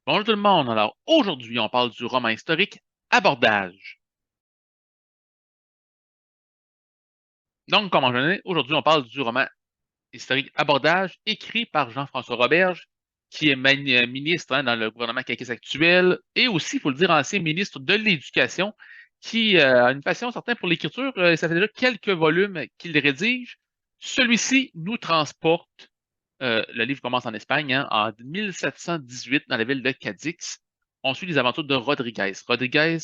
Bonjour tout le monde. Alors aujourd'hui, on parle du roman historique Abordage. Donc, comme mentionné, aujourd'hui, on parle du roman historique Abordage, écrit par Jean-François Roberge, qui est ministre dans le gouvernement caquiste actuel, et aussi, il faut le dire, ancien ministre de l'Éducation, qui a une passion certaine pour l'écriture. Ça fait déjà quelques volumes qu'il rédige. Celui-ci nous transporte. Le livre commence en Espagne, hein, en 1718, dans la ville de Cadix. On suit les aventures de Rodriguez. Rodriguez,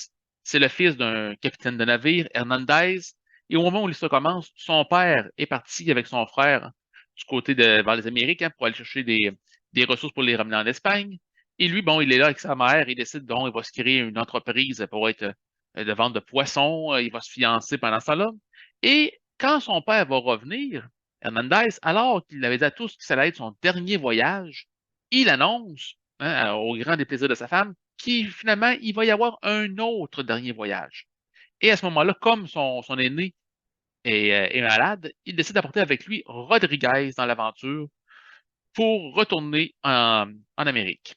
c'est le fils d'un capitaine de navire, Hernandez. Et au moment où l'histoire commence, son père est parti avec son frère du côté vers les Amériques, hein, pour aller chercher des ressources pour les ramener en Espagne. Et lui, bon, il est là avec sa mère. Il décide donc, il va se créer une entreprise pour être de vente de poissons. Il va se fiancer pendant ce temps-là. Et quand son père va revenir, Hernandez, alors qu'il avait dit à tous que ça allait être son dernier voyage, il annonce, hein, au grand déplaisir de sa femme, qu'il finalement, il va y avoir un autre dernier voyage. Et à ce moment-là, comme son aîné est malade, il décide d'apporter avec lui Rodriguez dans l'aventure pour retourner en Amérique.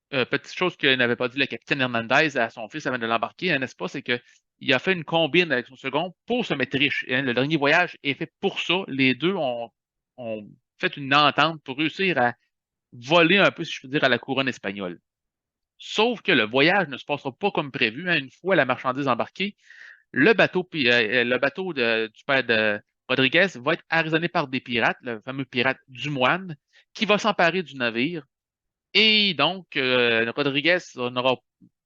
Petite chose que n'avait pas dit le capitaine Hernandez à son fils avant de l'embarquer, hein, n'est-ce pas, c'est qu'il a fait une combine avec son second pour se mettre riche. Et, hein, le dernier voyage est fait pour ça. Les deux ont fait une entente pour réussir à voler un peu, si je peux dire, à la couronne espagnole. Sauf que le voyage ne se passera pas comme prévu, hein. Une fois la marchandise embarquée, le bateau du père de Rodriguez va être arraisonné par des pirates, le fameux pirate Dumoine, qui va s'emparer du navire et donc, Rodriguez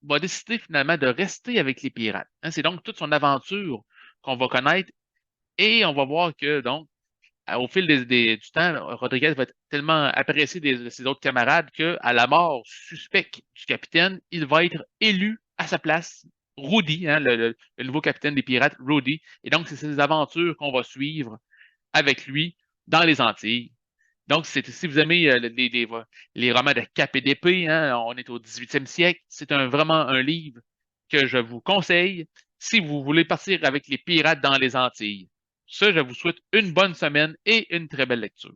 va décider finalement de rester avec les pirates, hein. C'est donc toute son aventure qu'on va connaître et on va voir que, donc, au fil du temps, Rodriguez va être tellement apprécié de ses autres camarades qu'à la mort suspecte du capitaine, il va être élu à sa place, Rudy, hein, le nouveau capitaine des pirates, Rudy. Et donc, c'est ces aventures qu'on va suivre avec lui dans les Antilles. Donc, si vous aimez les romans de cap et d'épée, hein, on est au 18e siècle, c'est vraiment un livre que je vous conseille si vous voulez partir avec les pirates dans les Antilles. Ça, je vous souhaite une bonne semaine et une très belle lecture.